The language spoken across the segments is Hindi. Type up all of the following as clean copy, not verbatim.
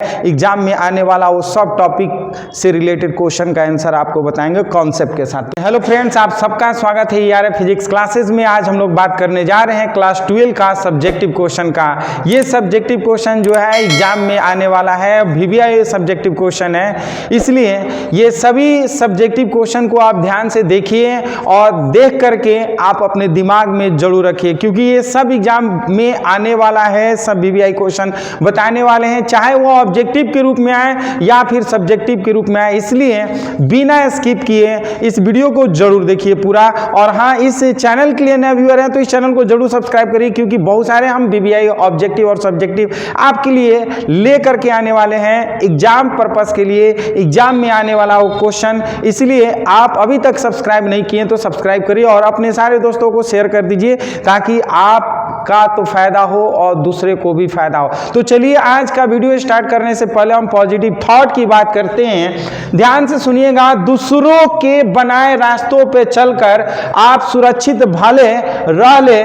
एग्जाम में आने वाला वो सब टॉपिक से रिलेटेड क्वेश्चन का आंसर आपको बताएंगे कॉन्सेप्ट के साथ। हेलो फ्रेंड्स, आप सबका स्वागत है ERF फिजिक्स क्लासेस में। आज हम लोग बात करने जा रहे हैं क्लास 12 का सब्जेक्टिव क्वेश्चन का। ये सब्जेक्टिव क्वेश्चन जो है एग्जाम में आने वाला है, VBI सब्जेक्टिव क्वेश्चन है, इसलिए ये सभी सब्जेक्टिव क्वेश्चन को आप ध्यान से देखिए और देख करके आप अपने दिमाग में जरूर रखिए, क्योंकि ये सब एग्जाम में आने वाला है। सब VBI क्वेश्चन बताने वाले हैं, चाहे वो ऑब्जेक्टिव के रूप में आए या फिर सब्जेक्टिव के रूप में आए, इसलिए बिना स्किप किए इस वीडियो को जरूर देखिए पूरा। और हाँ, इस चैनल के लिए नए व्यूअर हैं तो इस चैनल को जरूर सब्सक्राइब करिए, क्योंकि बहुत सारे हम VBI ऑब्जेक्टिव और सब्जेक्टिव आपके लिए लेकर के आने वाले हैं एग्जाम पर्पस के लिए, एग्जाम में आने वाला वो क्वेश्चन। इसलिए आप अभी तक सब्सक्राइब नहीं किए तो सब्सक्राइब करिए और अपने सारे दोस्तों को शेयर कर दीजिए, ताकि आपका तो फायदा हो और दूसरे को भी फायदा हो। तो चलिए आज का वीडियो स्टार्ट करने से पहले हम पॉजिटिव थॉट की बात करते हैं। ध्यान से सुनिएगा। दूसरों के बनाए रास्तों पे चलकर आप सुरक्षित भले रह ले,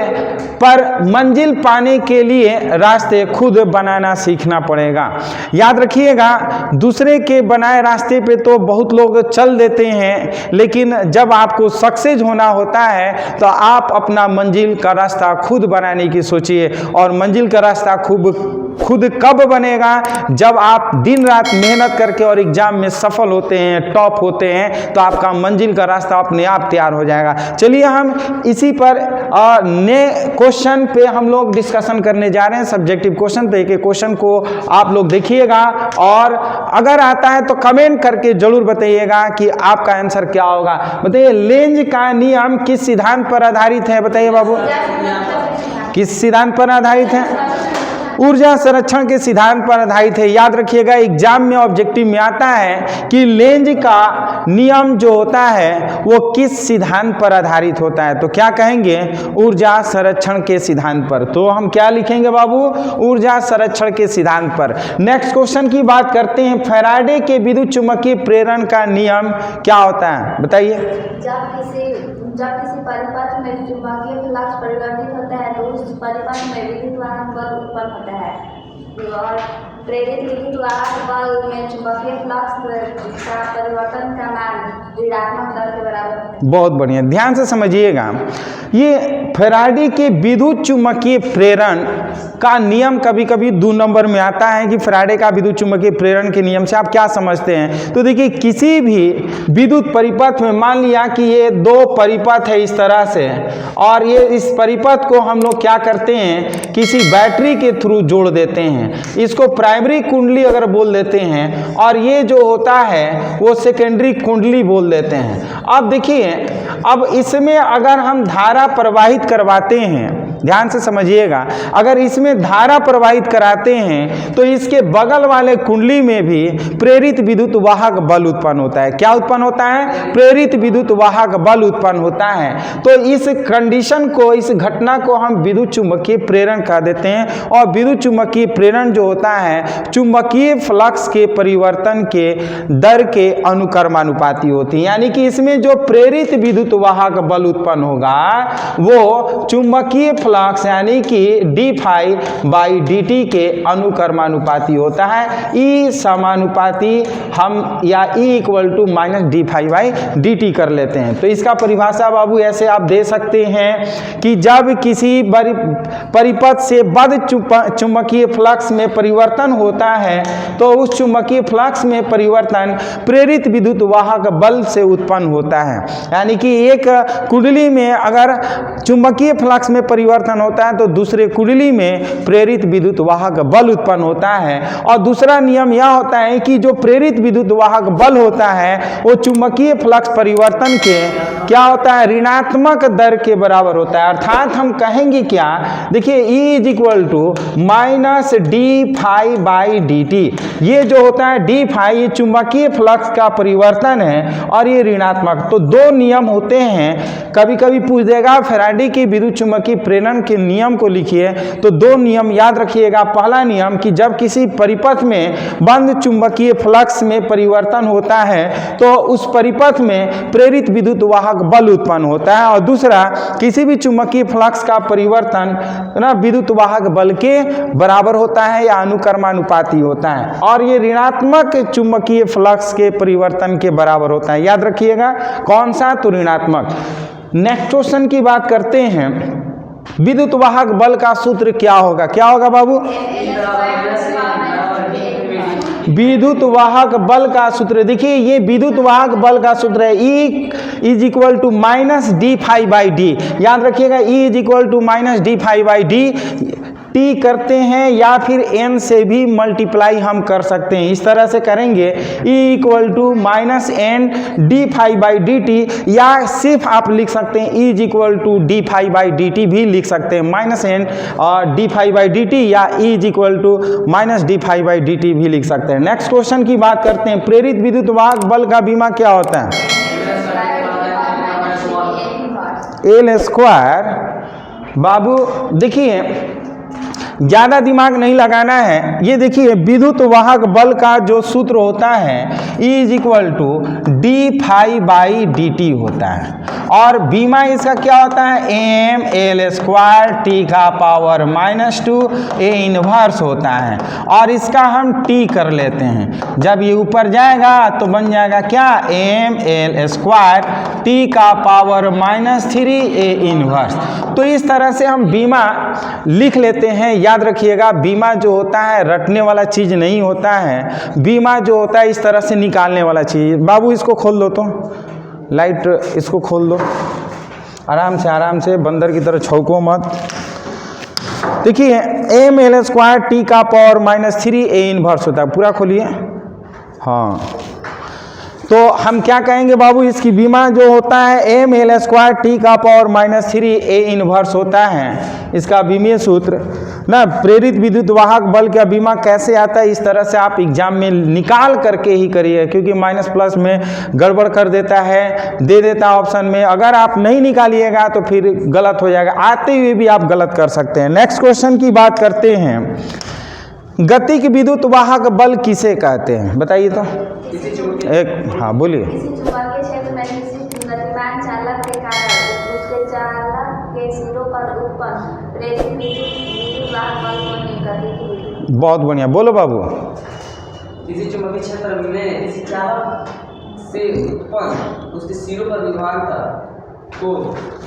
पर मंजिल पाने के लिए रास्ते खुद बनाना सीखना पड़ेगा। याद रखिएगा, दूसरे के बनाए रास्ते पे तो बहुत लोग चल देते हैं, लेकिन जब आपको सक्सेस होना होता है तो आप अपना मंजिल का रास्ता खुद बनाने की सोचिए। और मंजिल का रास्ता खुद कब बनेगा? जब आप दिन रात मेहनत करके और एग्जाम में सफल होते हैं, टॉप होते हैं, तो आपका मंजिल का रास्ता अपने आप तैयार हो जाएगा। चलिए हम इसी पर नए क्वेश्चन पे हम लोग डिस्कशन करने जा रहे हैं। सब्जेक्टिव क्वेश्चन पे एक क्वेश्चन को आप लोग देखिएगा और अगर आता है तो कमेंट करके जरूर बताइएगा कि आपका आंसर क्या होगा। बताइए, लेंज का नियम किस सिद्धांत पर आधारित है? बताइए बाबू, किस सिद्धांत पर आधारित है? ऊर्जा संरक्षण के सिद्धांत पर आधारित है। याद रखिएगा, एग्जाम में ऑब्जेक्टिव में आता है कि लेंज का नियम जो होता है वो किस सिद्धांत पर आधारित होता है। तो क्या कहेंगे? ऊर्जा संरक्षण के सिद्धांत पर। तो हम क्या लिखेंगे बाबू? ऊर्जा संरक्षण के सिद्धांत पर। नेक्स्ट क्वेश्चन की बात करते हैं। फैराडे के विद्युत चुम्बकीय प्रेरण का नियम क्या होता है? बताइए। जब किसी परिपथ में चुंबकीय फ्लक्स परिवर्तित होता है तो उस परिपथ में विद्युत वाहक बल उत्पन्न होता है, और प्रेरित विद्युत वाहक बल में चुंबकीय फ्लक्स का परिवर्तन का मान ऋणात्मक दर के बराबर है। बहुत बढ़िया, ध्यान से समझिएगा। ये फैराडे के विद्युत चुम्बकीय प्रेरण का नियम कभी कभी 2 नंबर में आता है कि फैराडे का विद्युत चुम्बकीय प्रेरण के नियम से आप क्या समझते हैं। तो देखिए, किसी भी विद्युत परिपथ में मान लिया कि ये 2 परिपथ है इस तरह से, और ये इस परिपथ को हम लोग क्या करते हैं, किसी बैटरी के थ्रू जोड़ देते हैं। इसको प्राइमरी कुंडली अगर बोल देते हैं, और ये जो होता है वो सेकेंडरी कुंडली बोल देते हैं। अब देखिए, अब इसमें अगर हम धारा प्रवाहित करवाते हैं, ध्यान से समझिएगा, अगर इसमें धारा प्रवाहित कराते हैं तो इसके बगल वाले कुंडली में भी प्रेरित विद्युत वाहक बल उत्पन्न होता है। क्या उत्पन्न होता है? प्रेरित विद्युत वाहक बल उत्पन्न होता है। तो इस कंडीशन को, इस घटना को हम विद्युत चुम्बकीय प्रेरण कह देते हैं। और विद्युत चुम्बकीय प्रेरण जो होता है चुम्बकीय फ्लक्स के परिवर्तन के दर के अनुक्रमानुपाती होती है। यानी कि इसमें जो प्रेरित विद्युत वाहक बल उत्पन्न होगा वो चुम्बकीय फ्लक्स यानी कि d∅dt के अनुक्रमानुपाती होता है। E समानुपाती हम या E = d∅dt कर लेते हैं। तो इसका परिभाषा बाबू ऐसे आप दे सकते हैं कि जब किसी परिपथ से बद्ध चुंबकीय फ्लक्स में परिवर्तन होता है तो उस चुंबकीय फ्लक्स में परिवर्तन प्रेरित विद्युत वाहक बल से उत्पन्न होता है। यानी कि एक कुंडली में अगर चुंबकीय फ्लक्स में परिवर्तन होता है तो दूसरे कुंडली में प्रेरित विद्युत वाहक बल उत्पन्न होता है। और दूसरा नियम यह होता है कि जो प्रेरित विद्युत वाहक बल होता है वो चुंबकीय फ्लक्स परिवर्तन के क्या होता है? ऋणात्मक दर के बराबर होता है। अर्थात हम कहेंगे क्या? देखिए, E = d∅dt। ये जो होता है d∅, ये चुंबकीय फ्लक्स का परिवर्तन है और ये ऋणात्मक। तो 2 नियम होते हैं। कभी कभी पूछ देगा फैराडे के विद्युत चुम्बकीय प्रेरण के नियम को लिखिए, तो 2 नियम याद रखिएगा। पहला नियम कि जब किसी परिपथ में बंद चुंबकीय फ्लक्स में परिवर्तन होता है तो उस परिपथ में प्रेरित विद्युत वाहक वाहक बल उत्पन्न होता है, और दूसरा किसी भी चुंबकीय फ्लक्स का परिवर्तन ना विद्युत वाहक बल के बराबर होता है या अनुक्रमानुपाती होता है, और ये ऋणात्मक चुंबकीय फ्लक्स के परिवर्तन के बराबर होता है। याद रखिएगा कौन सा, तो ऋणात्मक। नेक्स्ट क्वेश्चन की बात करते हैं, विद्युत वाहक बल का सूत्र क्या होगा? क्या होगा बाबू? विद्युत वाहक बल का सूत्र देखिए, ये विद्युत वाहक बल का सूत्र है, E is equal to minus D phi by D. याद रखिएगा E is equal to minus D phi by D. T करते हैं या फिर n से भी मल्टीप्लाई हम कर सकते हैं, इस तरह से करेंगे E equal to minus N D phi by D T, या सिर्फ आप लिख सकते हैं E is equal to D phi by D T भी लिख सकते हैं, माइनस एन और D phi by D T, या E is equal to minus D phi by D T भी लिख सकते हैं। नेक्स्ट क्वेश्चन की बात करते हैं, प्रेरित विद्युत वाहक बल का बीमा क्या होता है? L square. बाबू देखिए ज़्यादा दिमाग नहीं लगाना है, ये देखिए विद्युत वाहक बल का जो सूत्र होता है E is equal to D phi by D T होता है, और बीमा इसका क्या होता है? एम एल स्क्वायर टी का power minus two A inverse होता है, और इसका हम टी कर लेते हैं, जब ये ऊपर जाएगा तो बन जाएगा क्या? एम एल स्क्वायर टी का power minus three A inverse. तो इस तरह से हम बीमा लिख लेते हैं। याद रखिएगा बीमा जो होता है रटने वाला चीज़ नहीं होता है, बीमा जो होता है इस तरह से निकालने वाला चीज़। बाबू इसको खोल दो, तो लाइट इसको खोल दो, आराम से बंदर की तरह छौको मत। देखिए एम एल स्क्वायर टी का पावर माइनस थ्री ए इनवर्स होता है, पूरा खोलिए। हाँ, तो हम क्या कहेंगे बाबू, इसकी बीमा जो होता है एम एल स्क्वायर टी का पावर माइनस थ्री ए इनवर्स होता है, इसका बीमीय सूत्र ना। प्रेरित विद्युत वाहक बल का बीमा कैसे आता है, इस तरह से आप एग्जाम में निकाल करके ही करिए, क्योंकि माइनस प्लस में गड़बड़ कर देता है, दे देता है ऑप्शन में। अगर आप नहीं निकालिएगा तो फिर गलत हो जाएगा, आते हुए भी आप गलत कर सकते हैं। नेक्स्ट क्वेश्चन की बात करते हैं, गतिक विद्युत वाहक बल किसे कहते हैं? बताइए तो एक। हाँ बोलिए। किसी चुंबकीय क्षेत्र में किसी गतिमान चालक के कारण उसके चालक के सिरों पर उत्पन्न प्रेरित विद्युत वाहक बल को गतिक विद्युत। बहुत बढ़िया, बोलो बाबू। किसी चुंबकीय क्षेत्र में किसी चालक से उत्पन्न उसके सिरों पर विभवांतर को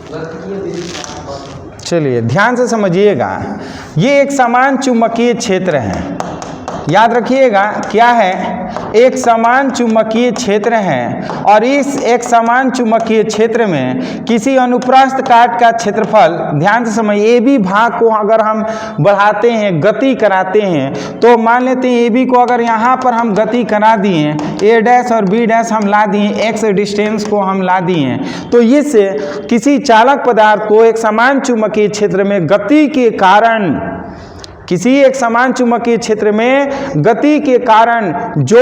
गतिकीय विद्युत। चलिए ध्यान से समझिएगा, ये एक समान चुंबकीय क्षेत्र है। याद रखिएगा क्या है, एक समान चुंबकीय क्षेत्र है, और इस एक समान चुंबकीय क्षेत्र में किसी अनुप्रस्थ काट का क्षेत्रफल, ध्यान से समझिए, ए बी भाग को अगर हम बढ़ाते हैं, गति कराते हैं, तो मान लेते हैं ए बी को अगर यहाँ पर हम गति करा दिए, ए डैश और बी डैश हम ला दिए, एक्स डिस्टेंस को हम ला दिए, तो इससे किसी चालक पदार्थ को एक समान चुंबकीय क्षेत्र में गति के कारण, किसी एक समान चुंबकीय क्षेत्र में गति के कारण जो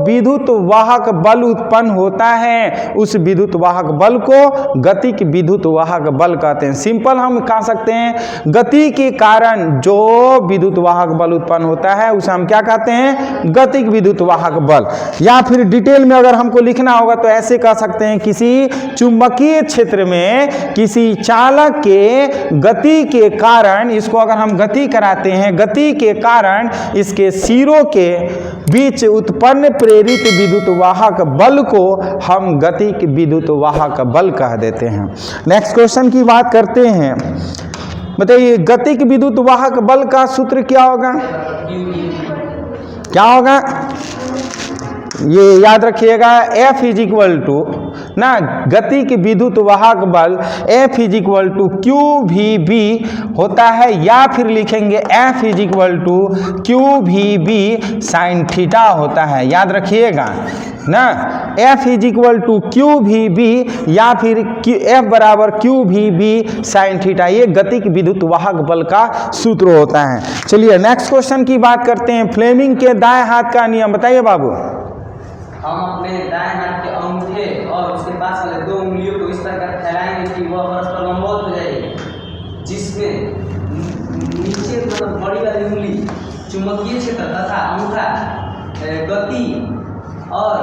विद्युत वाहक बल उत्पन्न होता है, उस विद्युत वाहक बल को गतिक विद्युत वाहक बल कहते हैं। सिंपल हम कह सकते हैं, गति के कारण जो विद्युत वाहक बल उत्पन्न होता है उसे हम क्या कहते हैं? गतिक विद्युत वाहक बल। या फिर डिटेल में अगर हमको लिखना होगा तो ऐसे कह सकते हैं, किसी चुंबकीय क्षेत्र में किसी चालक के गति के कारण, इसको अगर हम गति कराते हैं, गति के कारण इसके सिरों के बीच उत्पन्न प्रेरित विद्युत वाहक बल को हम गतिक विद्युत वाहक बल कह देते हैं। नेक्स्ट क्वेश्चन की बात करते हैं, बताइए गतिक विद्युत वाहक बल का सूत्र क्या होगा? क्या होगा? ये याद रखिएगा, F इज इक्वल टू ना गतिक विद्युत वाहक बल F is equal to Q V B होता है, या फिर लिखेंगे F is equal to Q V B sine theta होता है। याद रखिएगा ना, F is equal to Q V B या फिर F बराबर Q V B sine theta, ये गतिक विद्युत वाहक बल का सूत्र होता है। चलिए नेक्स्ट क्वेश्चन की बात करते हैं, फ्लेमिंग के दाएं हाथ का नियम बताइए बाबू। हम अपने दाएं हाथ के अंगूठे और उसके पास वाले दो उंगलियों को इस तरह फैलाएंगे कि वह परस्पर लंबवत हो जाएगी, जिसमें नीचे मतलब बड़ी वाली उंगली चुंबकीय क्षेत्र तथा अंगूठा गति और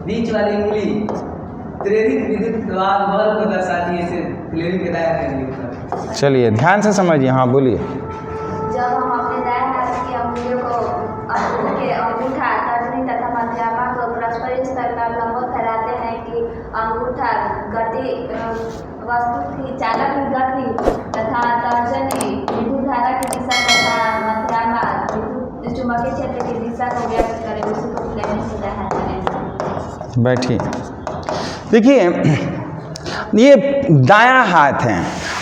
बीच वाली उंगली प्रेरित विद्युत वाहक बल को दर्शाती है, इसे फ्लेमिंग के दाएं हाथ के चलिए ध्यान से समझिए, हाँ बोलिए। जब हम अपने दाएं हाथ की अंगुलियों को अंगूठा, तर्जनी तथा मध्यमा को परस्पर इस प्रकार लंबवत फैलाते हैं कि अंगूठा गति वस्तु की चालक की गति तथा तर्जनी विद्युत धारा की दिशा तथा मध्यमा विद्युत चुंबकीय क्षेत्र की दिशा को व्यक्त करें, उसी को फ्लेमिंग से दर्शाते हैं। बैठिए। देखिए ये दायां हाथ है,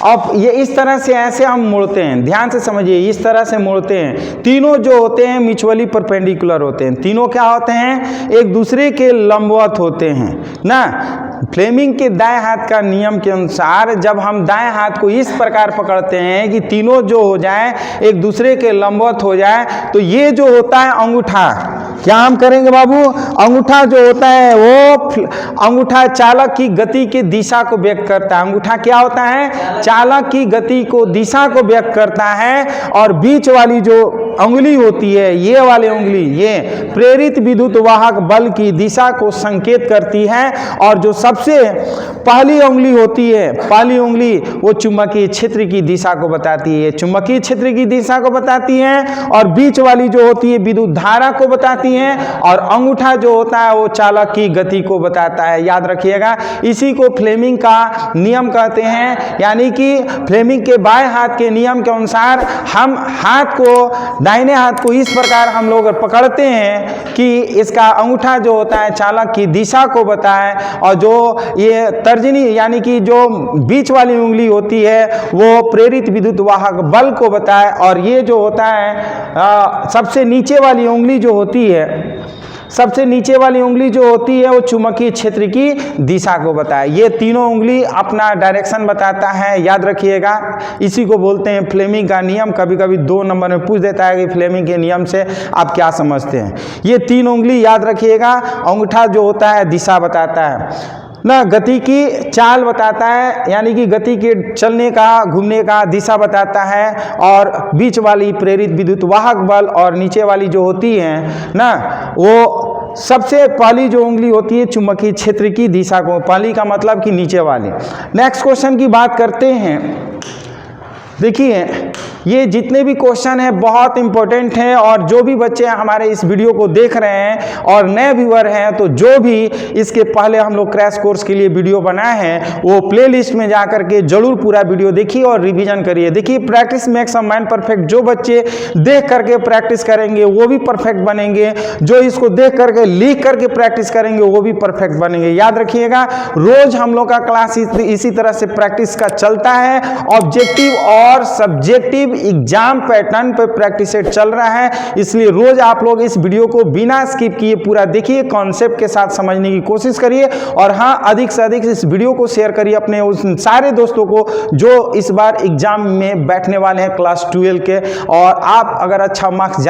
अब ये इस तरह से ऐसे हम मोड़ते हैं, ध्यान से समझिए, इस तरह से मोड़ते हैं। तीनों जो होते हैं म्यूचुअली परपेंडिकुलर होते हैं, तीनों क्या होते हैं, एक दूसरे के लंबवत होते हैं ना। फ्लेमिंग के दाएं हाथ का नियम के अनुसार जब हम दाएं हाथ को इस प्रकार पकड़ते हैं कि तीनों जो हो जाए एक दूसरे के लंबवत हो जाए, तो ये जो होता है अंगूठा, क्या हम करेंगे बाबू, अंगूठा जो होता है वो अंगूठा चालक की गति की दिशा को व्यक्त करता है। अंगूठा क्या होता है, चालक की गति को दिशा को व्यक्त करता है, और बीच वाली जो उंगली होती है, ये वाली उंगली, ये प्रेरित विद्युत वाहक बल की दिशा को संकेत करती है। और जो सबसे पहली उंगली होती है, पहली उंगली वो चुंबकीय क्षेत्र की दिशा को बताती है, चुंबकीय क्षेत्र की दिशा को बताती है, और बीच वाली जो होती है विद्युत धारा को बताती है, और अंगूठा जो होता है वो चालक की गति को बताता है। याद रखिएगा, इसी को फ्लेमिंग का नियम कहते हैं। यानी कि फ्लेमिंग के बाएं हाथ के नियम के अनुसार हम हाथ को, दाहिने हाथ को इस प्रकार हम लोग पकड़ते हैं कि इसका अंगूठा जो होता है चालक की दिशा को बताए, और जो ये तर्जनी यानी कि जो बीच वाली उंगली होती है वो प्रेरित विद्युत वाहक बल को बताए, और ये जो होता है सबसे नीचे वाली उंगली जो होती है, सबसे नीचे वाली उंगली जो होती है वो चुंबकीय क्षेत्र की दिशा को बताए। ये तीनों उंगली अपना डायरेक्शन बताता है, याद रखिएगा। इसी को बोलते हैं फ्लेमिंग का नियम। कभी कभी 2 नंबर में पूछ देता है कि फ्लेमिंग के नियम से आप क्या समझते हैं। ये 3 उंगली याद रखिएगा। अंगूठा जो होता है दिशा बताता है ना, गति की चाल बताता है, यानी कि गति के चलने का, घूमने का दिशा बताता है, और बीच वाली प्रेरित विद्युत वाहक बल, और नीचे वाली जो होती है ना, वो सबसे पहली जो उंगली होती है चुंबकीय क्षेत्र की दिशा को, पहली का मतलब कि नीचे वाली। नेक्स्ट क्वेश्चन की बात करते हैं। देखिए ये जितने भी क्वेश्चन हैं बहुत इंपॉर्टेंट हैं, और जो भी बच्चे हमारे इस वीडियो को देख रहे हैं और नए व्यूअर हैं, तो जो भी इसके पहले हम लोग क्रैश कोर्स के लिए वीडियो बनाए हैं वो प्लेलिस्ट में जा करके जरूर पूरा वीडियो देखिए और रिवीजन करिए। देखिए practice makes a man perfect, जो बच्चे देख करके प्रैक्टिस करेंगे वो भी परफेक्ट बनेंगे, जो इसको देख करके लिख करके प्रैक्टिस करेंगे वो भी परफेक्ट बनेंगे। याद रखिएगा, रोज हम लोग का क्लास इसी तरह से प्रैक्टिस का चलता है। ऑब्जेक्टिव और सब्जेक्टिव एग्जाम पैटर्न पे प्रैक्टिस सेट चल रहा है, इसलिए रोज आप लोग इस वीडियो को बिना स्किप किए पूरा देखिए, कॉन्सेप्ट के साथ समझने की कोशिश करिए, और हाँ अधिक से अधिक इस वीडियो को शेयर करिए अपने उस सारे दोस्तों को जो इस बार एग्जाम में बैठने वाले हैं क्लास 12 के। और आप अगर अच्छा मार्क्स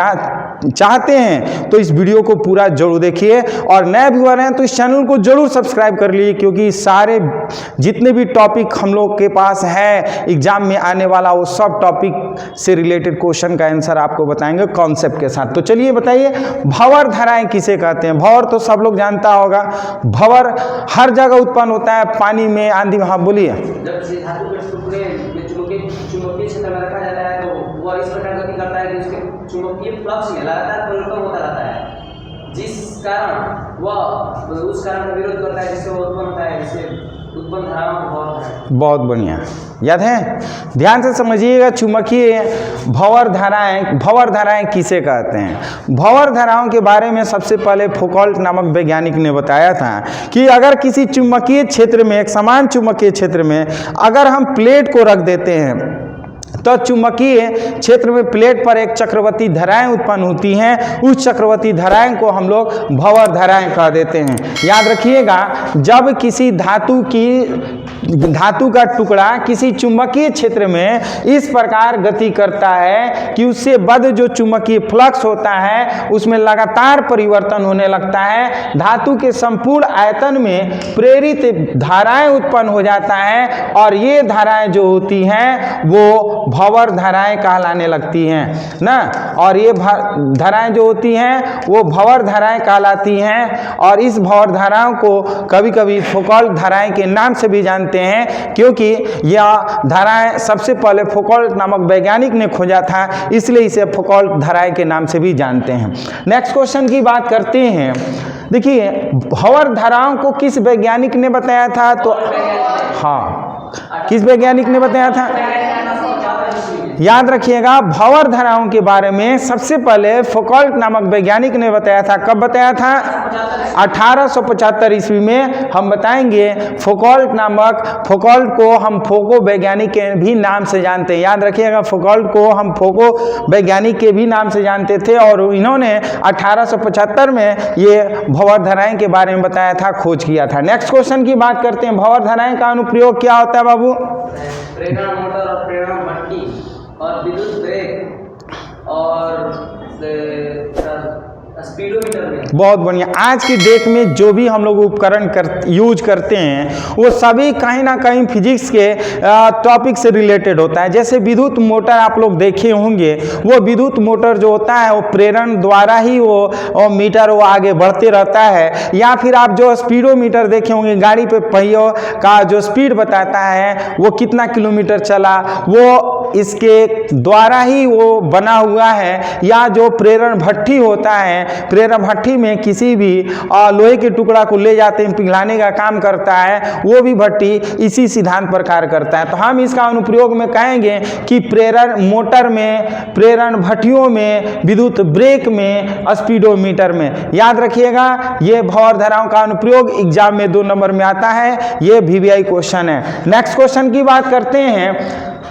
चाहते हैं तो इस वीडियो को पूरा जरूर देखिए, और नए व्यूअर हैं तो इस चैनल को जरूर सब्सक्राइब कर लीजिए, क्योंकि सारे जितने भी टॉपिक हम लोग के पास है एग्जाम में आने वाला वो सब टॉपिक से रिलेटेड क्वेश्चन का आंसर आपको बताएंगे कॉन्सेप्ट के साथ। तो चलिए बताइए, भंवर धाराएं किसे कहते हैं? भंवर तो सब लोग जानता होगा, भंवर हर जगह उत्पन्न होता है, पानी में, आंधी में। हाँ बोलिए। जब किसी धातु के टुकड़े चुंबकीय क्षेत्र में रखा जाता है तो वह इस प्रकार गति करता है कि उसके चुंबकीय फ्लक्स में लगातार परिवर्तन होता रहता है, जिस कारण वह उस कारण का विरोध करता है जिससे वो उत्पन्न होता है, जिससे उत्पन्न धाराओं को बहुत बढ़िया याद है। ध्यान से समझिएगा, चुंबकीय भंवर धाराएं किसे कहते हैं? भंवर धाराओं के बारे में सबसे पहले फौकॉल्ट नामक वैज्ञानिक ने बताया था कि अगर किसी चुंबकीय क्षेत्र में, एक समान चुंबकीय क्षेत्र में अगर हम प्लेट को रख देते हैं तो चुंबकीय क्षेत्र में प्लेट पर एक चक्रवर्ती धाराएं उत्पन्न होती हैं, उस चक्रवर्ती धाराएं को हम लोग भंवर धाराएं कह देते हैं। याद रखिएगा, जब किसी धातु की धातु का टुकड़ा किसी चुंबकीय क्षेत्र में इस प्रकार गति करता है कि उससे बद्ध जो चुंबकीय फ्लक्स होता है उसमें लगातार परिवर्तन होने लगता है। धातु के संपूर्ण आयतन में प्रेरित धाराएं उत्पन्न हो जाता है और ये धाराएं जो होती हैं वो भंवर धाराएं कहलाने लगती हैं ना। और ये धाराएं जो होती हैं वो भंवर धाराएं कहलाती हैं और इस भंवर धाराओं को कभी कभी फौकॉल्ट धाराएं के नाम से भी जानते हैं, क्योंकि यह धाराएं सबसे पहले फौकॉल्ट नामक वैज्ञानिक ने खोजा था, इसलिए इसे फौकॉल्ट धाराएं के नाम से भी जानते हैं। नेक्स्ट क्वेश्चन की बात करते हैं। देखिए भंवर धाराओं को किस वैज्ञानिक ने बताया था? तो हाँ, किस वैज्ञानिक ने बताया था? याद रखिएगा, भंवर धाराओं के बारे में सबसे पहले फौकॉल्ट नामक वैज्ञानिक ने बताया था। कब बताया था? 1875 ईस्वी में। हम बताएंगे फौकॉल्ट को हम फोको वैज्ञानिक के भी नाम से जानते हैं। याद रखिएगा, फौकॉल्ट को हम फोको वैज्ञानिक के भी नाम से जानते थे और इन्होंने 1875 में ये भंवर धाराएं के बारे में बताया था, खोज किया था। नेक्स्ट क्वेश्चन की बात करते हैं। भंवर धाराएं का अनुप्रयोग क्या होता है बाबू? प्रेरण मोटर और प्रेरण भट्टी और विद्युत ब्रेक और स्पीडोमीटर में। बहुत बढ़िया। आज की डेट में जो भी हम लोग उपकरण यूज करते हैं वो सभी कहीं ना कहीं फिजिक्स के टॉपिक से रिलेटेड होता है। जैसे विद्युत मोटर आप लोग देखे होंगे, वो विद्युत मोटर जो होता है वो प्रेरण द्वारा ही वो मीटर वो आगे बढ़ते रहता है। या फिर आप जो स्पीडोमीटर देखे होंगे, गाड़ी पे पहियों का जो स्पीड बताता है वो कितना किलोमीटर चला, वो इसके द्वारा ही वो बना हुआ है। या जो प्रेरण भट्टी होता है, प्रेरण भट्टी में किसी भी लोहे के टुकड़ा को ले जाते हैं, पिघलाने का काम करता है, वो भी भट्टी इसी सिद्धांत पर कार्य करता है। तो हम इसका अनुप्रयोग में कहेंगे कि प्रेरण मोटर में, प्रेरण भट्टियों में, विद्युत ब्रेक में, स्पीडोमीटर में। याद रखिएगा, ये भंवर धाराओं का अनुप्रयोग एग्जाम में 2 नंबर में आता है। ये VVI क्वेश्चन है। नेक्स्ट क्वेश्चन की बात करते हैं।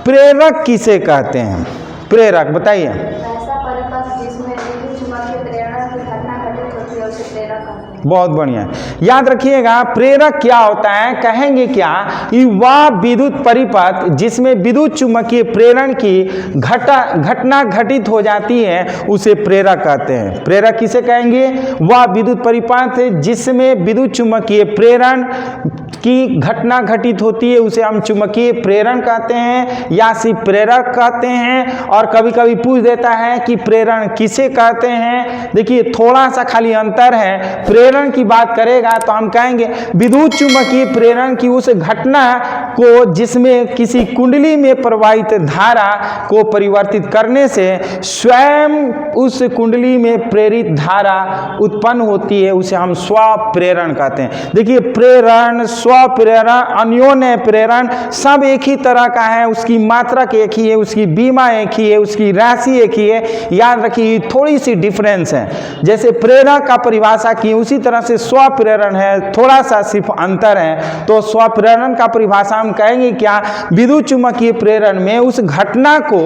प्रेरक किसे कहते हैं? प्रेरक बताइए। ऐसा परिपथ जिसमें विद्युत चुम्बकीय प्रेरण की घटना घटित होती है उसे प्रेरक कहते हैं। बहुत बढ़िया। याद रखिएगा, प्रेरक क्या होता है? कहेंगे क्या कि वह विद्युत परिपथ जिसमें विद्युत चुम्बकीय प्रेरण की घटना घटित हो जाती है उसे प्रेरक कहते हैं। प्रेरक किसे कहेंगे? वह विद्युत परिपथ जिसमें विद्युत चुम्बकीय प्रेरण की घटना घटित होती है उसे हम चुंबकीय प्रेरण कहते हैं या सिर्फ प्रेरक कहते हैं। और कभी कभी पूछ देता है कि प्रेरण किसे कहते हैं। देखिए थोड़ा सा खाली अंतर है। प्रेरण की बात करेगा तो हम कहेंगे विद्युत चुंबकीय प्रेरण की उस घटना को जिसमें किसी कुंडली में प्रवाहित धारा को परिवर्तित करने से स्वयं उस कुंडली में प्रेरित धारा उत्पन्न होती है, उसे हम स्वप्रेरण कहते हैं। देखिए प्रेरण, स्वप्रेरण, अन्योन्य प्रेरण सब एक ही तरह का है, उसकी मात्रक एक ही है, उसकी बीमा एक ही है, उसकी राशि एक ही है। याद रखिए थोड़ी सी डिफरेंस है। जैसे प्रेरक का परिभाषा की उसी तरह से स्वप्रेरण है, थोड़ा सा सिर्फ अंतर है। तो स्वप्रेरण का परिभाषा हम कहेंगे क्या? विद्युत चुम्बकीय प्रेरण में उस घटना को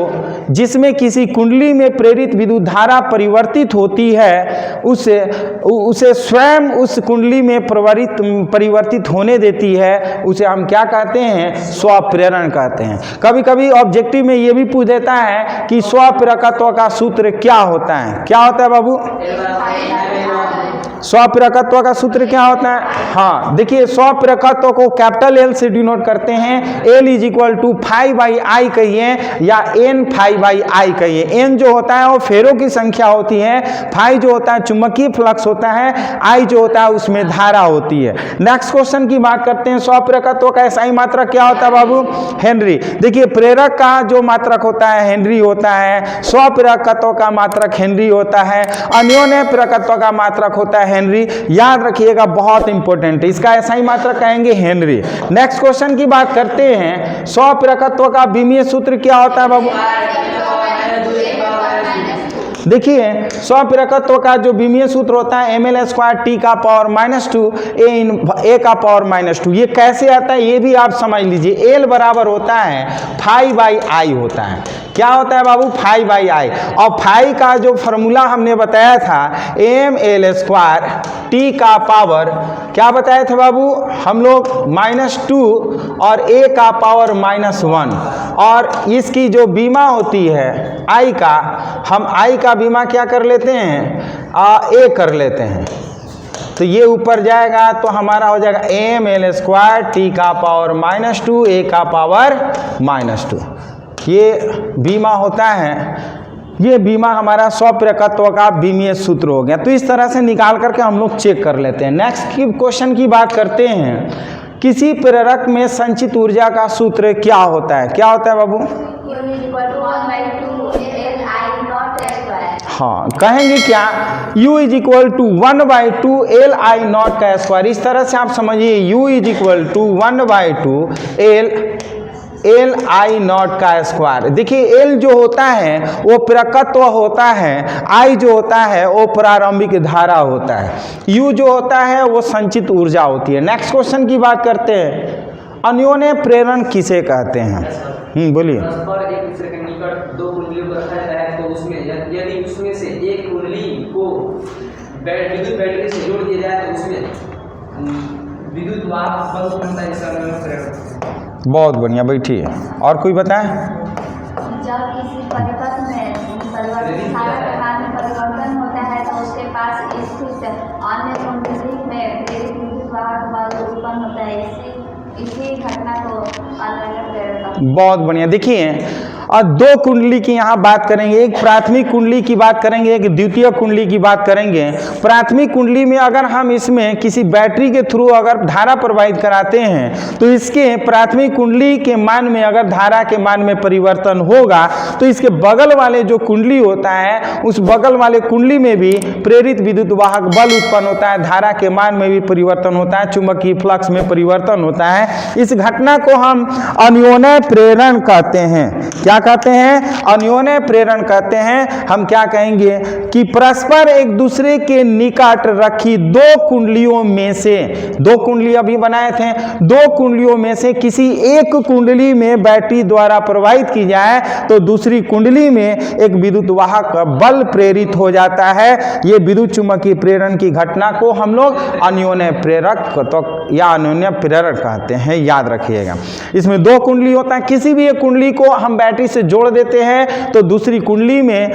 जिसमें किसी कुंडली में प्रेरित विद्युत धारा परिवर्तित होती है उसे स्वयं उस कुंडली में परिवर्तित होने देती है, उसे हम क्या कहते हैं? स्वप्रेरण कहते हैं। कभी कभी ऑब्जेक्टिव में ये भी पूछ देता है कि स्वप्रेरकत्व का सूत्र क्या होता है? क्या होता है बाबू? स्वप्रेरकत्व का सूत्र क्या होता है? हाँ देखिए, स्वप्रेरकत्व को कैपिटल L से डिनोट करते हैं। L is equal to phi by I कहिए या N फाई बाई आई कहिए। N जो होता है वो फेरों की संख्या होती है, फाई जो होता है चुंबकीय फ्लक्स होता है, आई जो होता है उसमें धारा होती है। नेक्स्ट क्वेश्चन की बात करते हैं। स्वप्रेरकत्व का SI मात्रक क्या होता है बाबू? हेनरी। देखिए प्रेरक का जो मात्रक होता है हेनरी होता है, स्वप्रेरकत्व का मात्रक हेनरी होता है, अन्योन्य प्रेरकत्व का मात्रक होता है हेनरी। याद रखिएगा बहुत इंपॉर्टेंट है, इसका SI मात्रक कहेंगे हेनरी। नेक्स्ट क्वेश्चन की बात करते हैं। स्वप्रेरकत्व का विमीय सूत्र क्या होता है बाबू? देखिए स्वप्रेरकत्व का जो विमीय सूत्र होता है ml² t का पावर -2 a का पावर -2। ये कैसे आता है ये भी आप समझ लीजिए। L बराबर होता है फाई बाई आई होता है। क्या होता है बाबू, फाई बाई आई। और फाई का जो फॉर्मूला हमने बताया था ml² t का पावर, क्या बताया था बाबू हम लोग, -2 और a का पावर -1। और इसकी जो बीमा होती है i का, हम i का बीमा क्या कर लेते हैं, a कर लेते हैं। तो ये ऊपर जाएगा तो हमारा हो जाएगा ml² t का पावर -2 a का पावर -2। ये बीमा होता है, ये बीमा हमारा स्वप्रेरकत्व का बीमीय सूत्र हो गया। तो इस तरह से निकाल करके हम लोग चेक कर लेते हैं। नेक्स्ट की क्वेश्चन की बात करते हैं। किसी प्रेरक में संचित ऊर्जा का सूत्र क्या होता है, क्या होता है बाबू? हाँ, कहेंगे क्या, U = 1/2 Li0 का स्क्वायर। इस तरह से आप समझिए, U = 1/2 Li0 का स्क्वायर। देखिए L जो होता है वो प्रेरकत्व होता है, I जो होता है वो प्रारंभिक धारा होता है, U जो होता है वो संचित ऊर्जा होती है। नेक्स्ट क्वेश्चन की बात करते हैं। अन्योन्य प्रेरण किसे कहते हैं? बोलिए। परस्पर एक दूसरे के निकट दो कुंडलियों को रखा जाता है, तो उसमें यदि उसमें से एक कुंडली को विद्युत बैटरी से जोड़ दिया जाए तो उसमें विद्युत वाहक बल बनता है, इसका अन्योन्य प्रेरण। बहुत बढ़िया, बैठिए। और कोई बताएं? जब किसी परिपथ में परिवर्तन धारा प्रकार में परिवर्तन होता है तो उसके पास स्थित अन्य कुंडली में प्रेरित विद्युत वाहक बल उत्पन्न होता है। इसी घटना को अन्योन्य प्रेरण। बहुत बढ़िया। देखिए, और दो कुंडली की यहाँ बात करेंगे, एक प्राथमिक कुंडली की बात करेंगे, एक द्वितीय कुंडली की बात करेंगे। प्राथमिक कुंडली में अगर हम इसमें किसी बैटरी के थ्रू अगर धारा प्रवाहित कराते हैं तो इसके प्राथमिक कुंडली के मान में अगर धारा के मान में परिवर्तन होगा तो इसके बगल वाले जो कुंडली होता है उस बगल वाले कुंडली में भी प्रेरित विद्युत वाहक बल उत्पन्न होता है, धारा के मान में भी परिवर्तन होता है, चुंबकीय फ्लक्स में परिवर्तन होता है। इस घटना को हम अन्योन्य प्रेरण कहते हैं। क्या कहते हैं? अन्योन्य प्रेरण कहते हैं। हम क्या कहेंगे कि परस्पर एक दूसरे के निकट रखी दो कुंडलियों में से, दो कुंडली अभी बनाए थे, दो कुंडलियों में से किसी एक कुंडली में बैटरी द्वारा प्रवाहित की जाए तो दूसरी कुंडली में एक विद्युत वाहक बल प्रेरित हो जाता है। ये विद्युत चुम्बकीय प्रेरण की घटना को हम लोग अन्योन्य प्रेरक तो या अन्योन्य प्रेरण कहते हैं, याद रखिएगा। इसमें दो कुंडली होता है, किसी भी एक कुंडली को हम बैटरी से जोड़ देते हैं तो दूसरी कुंडली में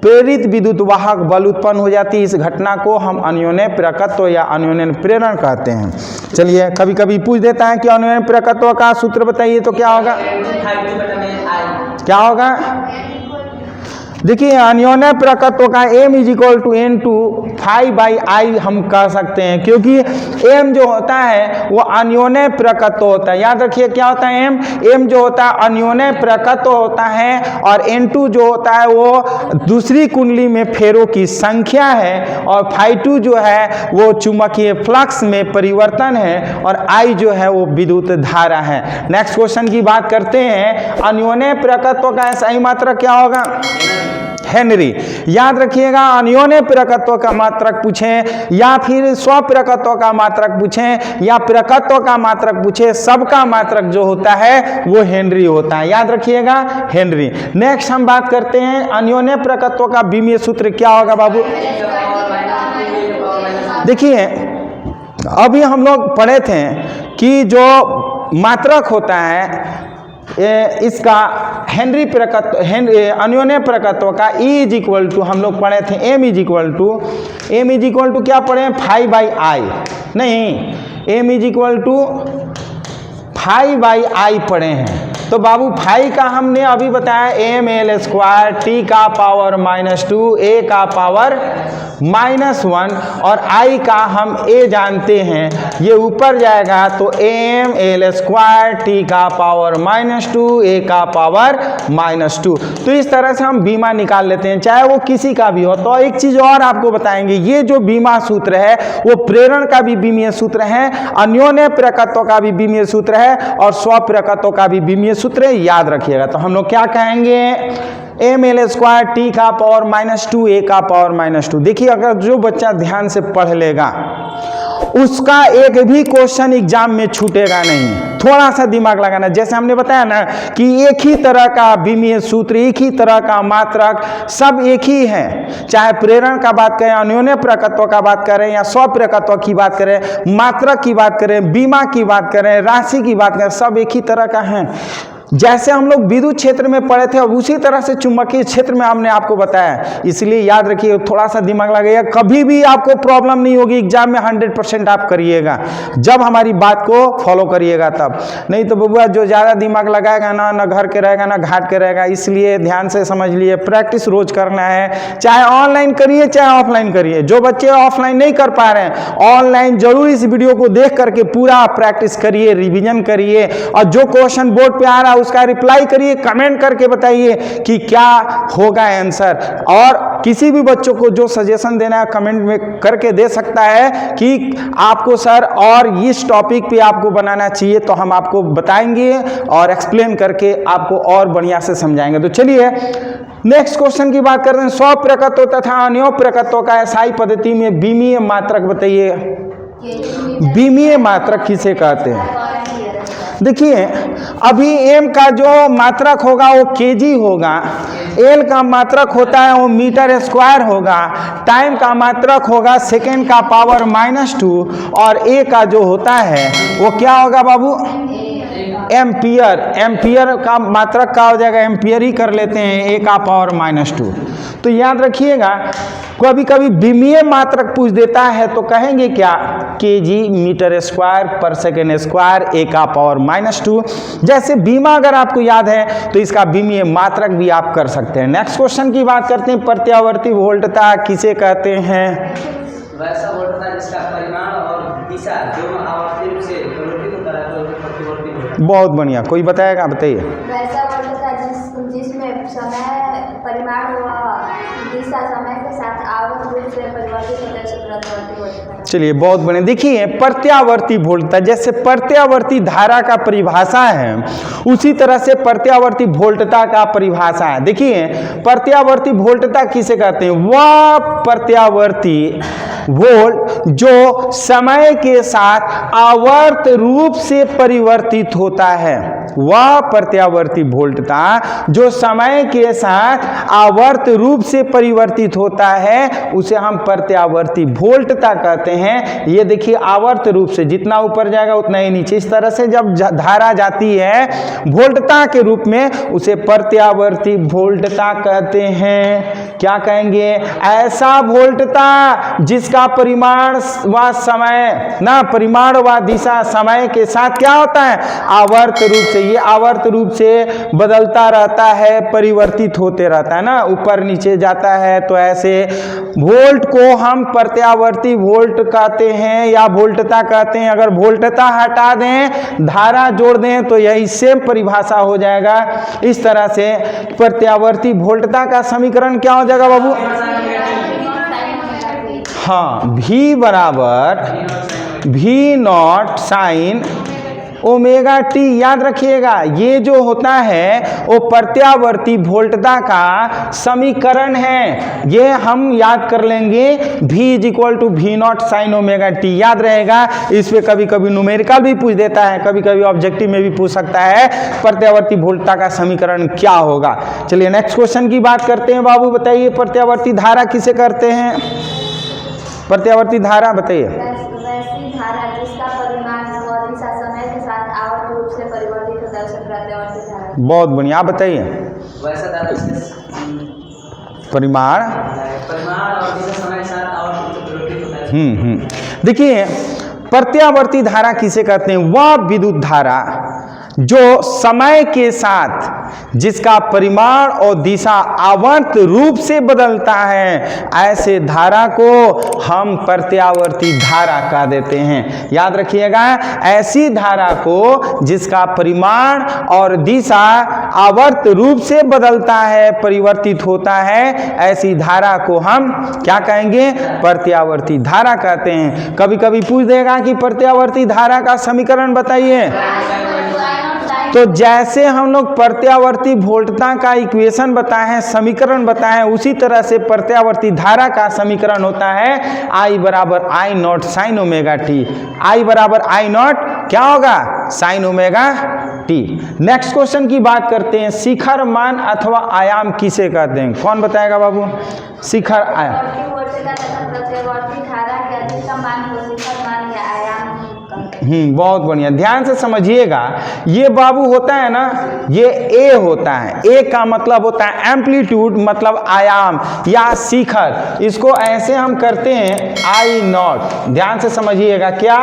प्रेरित विद्युत वाहक बल उत्पन्न हो जाती है। इस घटना को हम अन्योन्य प्रेरकत्व या अन्योन्य प्रेरण कहते हैं। चलिए, कभी कभी पूछ देता है कि अन्योन्य प्रेरकत्व का सूत्र बताइए, तो क्या होगा? क्या होगा? देखिए, अन्योन्य प्रेरकत्व का M = N2 φ/I हम कह सकते हैं, क्योंकि M जो होता है वो अन्योन्य प्रेरकत्व होता है। याद रखिए क्या होता है M जो होता है अन्योन्य प्रेरकत्व होता है, और N2 जो होता है वो दूसरी कुंडली में फेरों की संख्या है, और φ2 जो है वो चुंबकीय फ्लक्स में परिवर्तन है, और I जो है वो विद्युत धारा है। नेक्स्ट क्वेश्चन की बात करते हैं। अन्योन्य प्रेरकत्व का सही मात्रक क्या होगा? हेनरी। याद रखिएगा, अन्योन्य प्रेरकत्व का मात्रक पूछें या फिर स्वप्रेरकत्व का मात्रक पूछें या प्रेरकत्व का मात्रक पूछें, सबका मात्रक जो होता है वो हेनरी होता है। याद रखिएगा, हेनरी। नेक्स्ट हम बात करते हैं अन्योन्य प्रेरकत्व का बीमीय सूत्र क्या होगा बाबू? देखिए, अभी हम लोग पढ़े थे कि जो मात्रक होता है इसका हेनरी प्रेरकत्व, अन्योन्य प्रेरकत्व का E हम लोग पढ़े थे M = क्या पढ़े? φ/I नहीं, M = φ/I पढ़े हैं। तो बाबू फाई का हमने अभी बताया ml² t का पावर -2 a का पावर -1, और I का हम a जानते हैं, ये ऊपर जाएगा तो ml² t का पावर -2 a का पावर -2। तो इस तरह से हम बीमा निकाल लेते हैं, चाहे वो किसी का भी हो। तो एक चीज़ और आपको बताएंगे, ये जो बीमा सूत्र है वो प्रेरण का भी बीमीय सूत्र है, अन्योन्य प्रेरकत्व का भी बीमीय सूत्र है, और स्वप्रेरकत्व का भी बीमीय सूत्र है। याद रखिएगा। तो हम लोग क्या कहेंगे? ml² t का पावर -2 a का पावर -2। देखिए, अगर जो बच्चा ध्यान से पढ़ लेगा उसका एक भी क्वेश्चन एग्जाम में छूटेगा नहीं। थोड़ा सा दिमाग लगाना, जैसे हमने बताया ना कि एक ही तरह का विमीय सूत्र, एक ही तरह का मात्रक, सब एक ही है। चाहे प्रेरण का बात करें, अन्योन्य प्रकत्व का बात करें, या स्वप्रकत्व की बात करें, मात्रक की बात करें, बीमा की बात करें, राशि की बात करें, सब एक ही तरह का है। जैसे हम लोग विद्युत क्षेत्र में पढ़े थे, उसी तरह से चुंबकीय क्षेत्र में हमने आपको बताया। इसलिए याद रखिए, थोड़ा सा दिमाग लगाइए, कभी भी आपको प्रॉब्लम नहीं होगी एग्जाम में। 100% आप करिएगा जब हमारी बात को फॉलो करिएगा तब। नहीं तो बबुआ जो ज़्यादा दिमाग लगाएगा ना, ना घर के रहेगा ना घाट के रहेगा। इसलिए ध्यान से समझ लिए, प्रैक्टिस रोज करना है, चाहे ऑनलाइन करिए चाहे ऑफलाइन करिए। जो बच्चे ऑफलाइन नहीं कर पा रहे हैं, ऑनलाइन जरूर इस वीडियो को देख करके पूरा प्रैक्टिस करिए, रिविजन करिए, और जो क्वेश्चन बोर्ड पे आ रहा है उसका रिप्लाई करिए, कमेंट करके बताइए कि क्या होगा आंसर। और किसी भी बच्चों को जो सजेशन देना है कमेंट में करके दे सकता है कि आपको सर और इस टॉपिक पे आपको बनाना चाहिए, तो हम आपको बताएंगे और एक्सप्लेन करके आपको और बढ़िया से समझाएंगे। तो चलिए नेक्स्ट क्वेश्चन की बात करते हैं। स्वप्रकत्व तथा अन्योन्य प्रकत्व का एसआई पद्धति में विमीय मात्रक बताइए। विमीय मात्रक किसे कहते हैं? देखिए, अभी m का जो मात्रक होगा वो kg होगा, l का मात्रक होता है वो मीटर स्क्वायर होगा, टाइम का मात्रक होगा सेकेंड का पावर -2, और a का जो होता है वो क्या होगा बाबू? एम्पियर। एम्पियर का मात्रक का हो जाएगा, एम्पियर ही कर लेते हैं, a का पावर -2। तो याद रखिएगा, कभी कभी विमीय मात्रक पूछ देता है तो कहेंगे क्या? केजी मीटर स्क्वायर पर सेकेंड स्क्वायर, a का पावर -2। जैसे बीमा अगर आपको याद है तो इसका विमीय मात्रक भी आप कर सकते हैं। नेक्स्ट क्वेश्चन की बात करते हैं। प्रत्यावर्ती वोल्टता किसे कहते हैं? वैसा वोल्टता जिसका परिमाण और दिशा दोनों आवर्ती रूप से परिवर्तित होता है, तो प्रतिवर्ती वोल्टता। बहुत बढ़िया, कोई बताएगा? बताइए। वैसा वोल्टता जिसमें समय परिमाण व दिशा समय के साथ आवर्त रूप से परिवर्तित होता है, प्रत्यावर्ती वोल्टता। चलिए बहुत बढ़िया। देखिए, प्रत्यावर्ती वोल्टता, जैसे प्रत्यावर्ती धारा का परिभाषा है उसी तरह से प्रत्यावर्ती वोल्टता का परिभाषा है। देखिए, प्रत्यावर्ती वोल्टता किसे कहते हैं? वह प्रत्यावर्ती वोल्ट जो समय के साथ आवर्त रूप से परिवर्तित होता है। वह प्रत्यावर्ती वोल्टता जो समय के साथ आवर्त रूप से परिवर्तित होता है उसे हम प्रत्यावर्ती वोल्टता कहते हैं। ये देखिए, आवर्त रूप से जितना ऊपर जाएगा उतना ही नीचे, इस तरह से जब धारा जाती है वोल्टता के रूप में उसे प्रत्यावर्ती वोल्टता कहते हैं। क्या कहेंगे? ऐसा वोल्टता जिसका परिमाण व समय ना, परिमाण व दिशा समय के साथ क्या होता है? आवर्त रूप से। ये आवर्त रूप से बदलता रहता है, परिवर्तित होते रहता है ना, ऊपर नीचे जाता है। तो ऐसे वोल्ट को हम प्रत्यावर्ती वोल्ट कहते हैं या वोल्टता कहते हैं। अगर वोल्टता हटा दें, धारा जोड़ दें तो यही सेम परिभाषा हो जाएगा। इस तरह से प्रत्यावर्ती वोल्टता का समीकरण क्या हो जाएगा बाबू? हाँ, V बराबर V0 साइन ओमेगा टी। याद रखिएगा, ये जो होता है वो प्रत्यावर्ती वोल्टता का समीकरण है। ये हम याद कर लेंगे, V = V0 sine omega T. याद रहेगा। इस पे कभी कभी न्यूमेरिकल भी पूछ देता है, कभी कभी ऑब्जेक्टिव में भी पूछ सकता है प्रत्यावर्ती वोल्टता का समीकरण क्या होगा। चलिए नेक्स्ट क्वेश्चन की बात करते हैं। बाबू बताइए, प्रत्यावर्ती धारा किसे करते हैं? प्रत्यावर्ती धारा बताइए। वैसी धारा जिसका परिमाण व दिशा समय के साथ आवर्त रूप से परिवर्तित होता है, उसे प्रत्यावर्ती धारा। बहुत बढ़िया, आप बताइए। वैसा धारा परिमाण और दिशा समय के साथ आवर्त रूप से परिवर्तित होता है। देखिए, प्रत्यावर्ती धारा किसे कहते हैं? वह विद्युत धारा जो समय के साथ जिसका परिमाण और दिशा आवर्त रूप से बदलता है, ऐसे धारा को हम प्रत्यावर्ती धारा कह देते हैं। याद रखिएगा, ऐसी धारा को जिसका परिमाण और दिशा आवर्त रूप से बदलता है, परिवर्तित होता है, ऐसी धारा को हम क्या कहेंगे? प्रत्यावर्ती धारा कहते हैं। कभी कभी पूछ देगा कि प्रत्यावर्ती धारा का समीकरण बताइए। तो जैसे हम लोग प्रत्यावर्ती वोल्टता का इक्वेशन बताए हैं, समीकरण बताए हैं, उसी तरह से प्रत्यावर्ती धारा का समीकरण होता है I बराबर I not sine omega T. I बराबर I नॉट क्या होगा, sine omega T. Next question की बात करते हैं, शिखर मान अथवा आयाम किसे कहते हैं? कौन बताएगा बाबू? शिखर आयाम। प्रत्यावर्ती धारा के अधिकतम मान को शिखर मान या आयाम कहते हैं। बहुत बढ़िया, ध्यान से समझिएगा। ये बाबू होता है ना, ये ए होता है। ए का मतलब होता है एम्पलीट्यूड, मतलब आयाम या शिखर। इसको ऐसे हम करते हैं आई नॉट। ध्यान से समझिएगा, क्या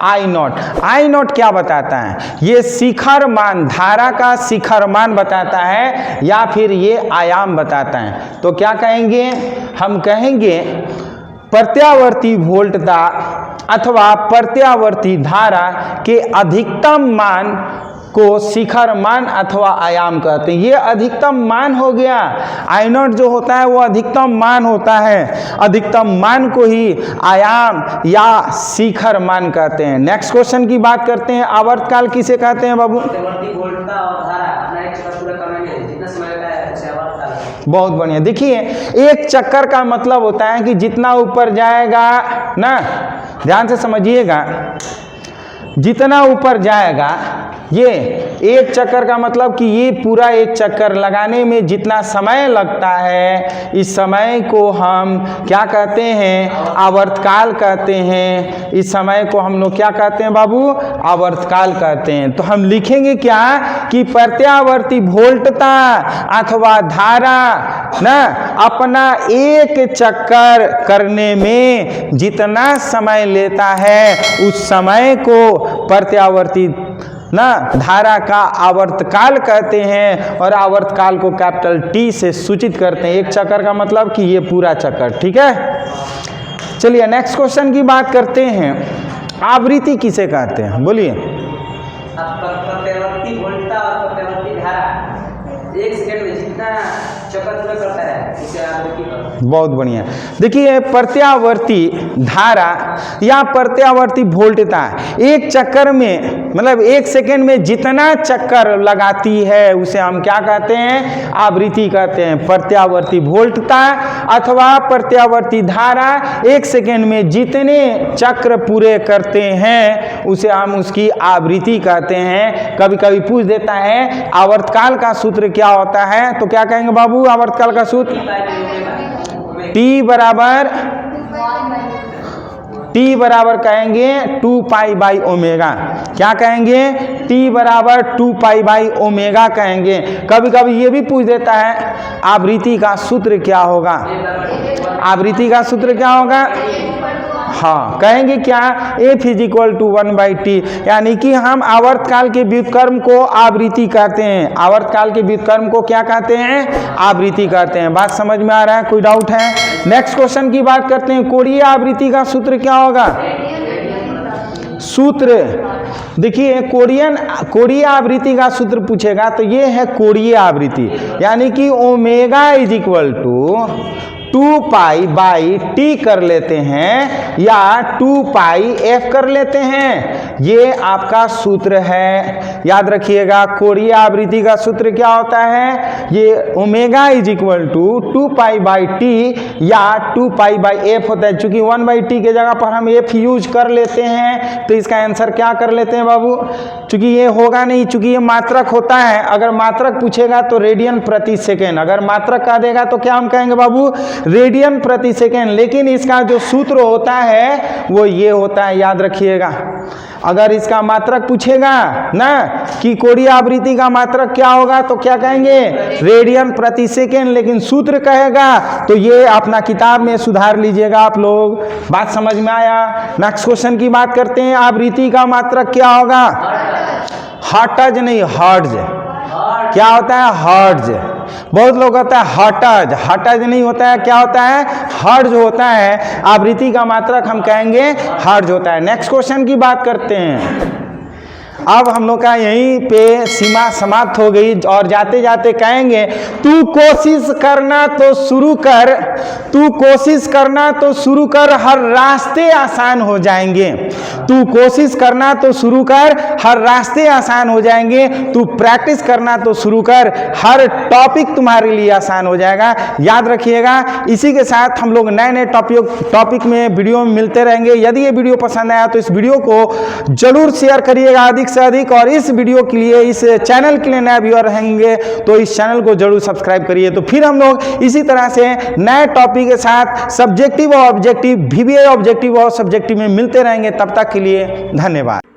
आई नॉट। आई नॉट क्या बताता है? ये शिखर मान, धारा का शिखर मान बताता है या फिर ये आयाम बताता है। तो क्या कहेंगे हम? कहेंगे प्रत्यावर्ती वोल्टता अथवा प्रत्यावर्ती धारा के अधिकतम मान को शिखर मान अथवा आयाम कहते हैं। ये अधिकतम मान हो गया। आई नॉट जो होता है वो अधिकतम मान होता है, अधिकतम मान को ही आयाम या शिखर मान कहते हैं। नेक्स्ट क्वेश्चन की बात करते हैं, आवर्तकाल किसे कहते हैं बाबू? प्रत्यावर्ती वोल्टता और धारा अपना एक चक्कर पूरा करने में जितना समय लगता है उसे आवर्तकाल। बहुत बढ़िया। देखिए, एक चक्कर का मतलब होता है कि जितना ऊपर जाएगा ना, ध्यान से समझिएगा, जितना ऊपर जाएगा, ये एक चक्कर का मतलब कि ये पूरा एक चक्कर लगाने में जितना समय लगता है, इस समय को हम क्या कहते हैं? आवर्तकाल कहते हैं। इस समय को हम लोग क्या कहते हैं बाबू? आवर्तकाल कहते हैं। तो हम लिखेंगे क्या कि प्रत्यावर्ती वोल्टता अथवा धारा ना अपना एक चक्कर करने में जितना समय लेता है, उस समय को प्रत्यावर्ती ना धारा का आवर्तकाल कहते हैं, और आवर्तकाल को कैपिटल टी से सूचित करते हैं। एक चक्कर का मतलब कि ये पूरा चक्कर। ठीक है, चलिए नेक्स्ट क्वेश्चन की बात करते हैं, आवृत्ति किसे कहते हैं? बोलिए। प्रत्यावर्ती वोल्टता और प्रत्यावर्ती धारा एक सेकंड में जितना चक्कर पूरा करता है उसे आवृत्ति कहते हैं। बहुत बढ़िया। देखिए, प्रत्यावर्ती धारा या प्रत्यावर्ती वोल्टता एक चक्कर में, मतलब एक सेकेंड में जितना चक्कर लगाती है उसे हम क्या कहते हैं? आवृत्ति कहते हैं। प्रत्यावर्ती वोल्टता अथवा प्रत्यावर्ती धारा एक सेकेंड में जितने चक्र पूरे करते हैं उसे हम उसकी आवृत्ति कहते हैं। कभी कभी पूछ देता है आवर्तकाल का सूत्र क्या होता है, तो क्या कहेंगे बाबू? आवर्तकाल का सूत्र T बराबर कहेंगे 2 पाई बाई ओमेगा। क्या कहेंगे? T बराबर 2 पाई बाई ओमेगा कहेंगे। कभी कभी ये भी पूछ देता है आवृत्ति का सूत्र क्या होगा? आवृत्ति का सूत्र क्या होगा? हाँ, कहेंगे क्या? F is equal to 1/T, यानी कि हम आवर्तकाल के व्युत्क्रम को आवृत्ति कहते हैं। आवर्तकाल के व्युत्क्रम को क्या कहते हैं? आवृत्ति कहते हैं। बात समझ में आ रहा है? कोई डाउट है? नेक्स्ट क्वेश्चन की बात करते हैं, कोणीय आवृत्ति का सूत्र क्या होगा? सूत्र देखिए, कोणीय आवृत्ति का सूत्र पूछेगा तो ये है कोणीय आवृत्ति, यानी कि omega is equal to 2 pi by T कर लेते हैं या 2 पाई एफ कर लेते हैं। ये आपका सूत्र है, याद रखिएगा। कोणीय आवृत्ति का सूत्र क्या होता है? ये omega is equal to 2 pi by T या 2 पाई बाई एफ होता है। चूंकि 1/t के जगह पर हम एफ यूज कर लेते हैं तो इसका आंसर क्या कर लेते हैं बाबू? चूंकि ये होगा नहीं, चूंकि ये मात्रक होता है। अगर मात्रक पूछेगा तो रेडियन प्रति सेकेंड, अगर मात्रक कह देगा तो क्या हम कहेंगे बाबू? रेडियन प्रति सेकेंड। लेकिन इसका जो सूत्र होता है वो ये होता है, याद रखिएगा। अगर इसका मात्रक पूछेगा ना कि कोणीय आवृत्ति का मात्रक क्या होगा तो क्या कहेंगे? रेडियन प्रति सेकेंड। लेकिन सूत्र कहेगा तो ये अपना किताब में सुधार लीजिएगा आप लोग। बात समझ में आया? नेक्स्ट क्वेश्चन की बात करते हैं, आवृत्ति का मात्रक क्या होगा? हर्ट्ज नहीं, हर्ट्ज। क्या होता है? हर्ट्ज। बहुत लोग होता है हर्ट्ज, हर्ट्ज नहीं होता है। क्या होता है? हर्ट्ज होता है। आवृत्ति का मात्रक हम कहेंगे हर्ट्ज होता है। नेक्स्ट क्वेश्चन की बात करते हैं, अब हम लोग का यहीं पे सीमा समाप्त हो गई और जाते जाते कहेंगे तू कोशिश करना तो शुरू कर, तू कोशिश करना तो शुरू कर, हर रास्ते आसान हो जाएंगे। तू कोशिश करना तो शुरू कर, हर रास्ते आसान हो जाएंगे। तू प्रैक्टिस करना तो शुरू कर, हर टॉपिक तुम्हारे लिए आसान हो जाएगा। याद रखिएगा। इसी के साथ हम लोग नए नए टॉपिक में वीडियो में मिलते रहेंगे। यदि ये वीडियो पसंद आया तो इस वीडियो को जरूर शेयर करिएगा अधिक से अधिक, और इस वीडियो के लिए, इस चैनल के लिए नए व्यूअर रहेंगे तो इस चैनल को जरूर सब्सक्राइब करिए। तो फिर हम लोग इसी तरह से नए टॉपिक के साथ सब्जेक्टिव और ऑब्जेक्टिव, VBA ऑब्जेक्टिव और सब्जेक्टिव में मिलते रहेंगे। तब तक के लिए धन्यवाद।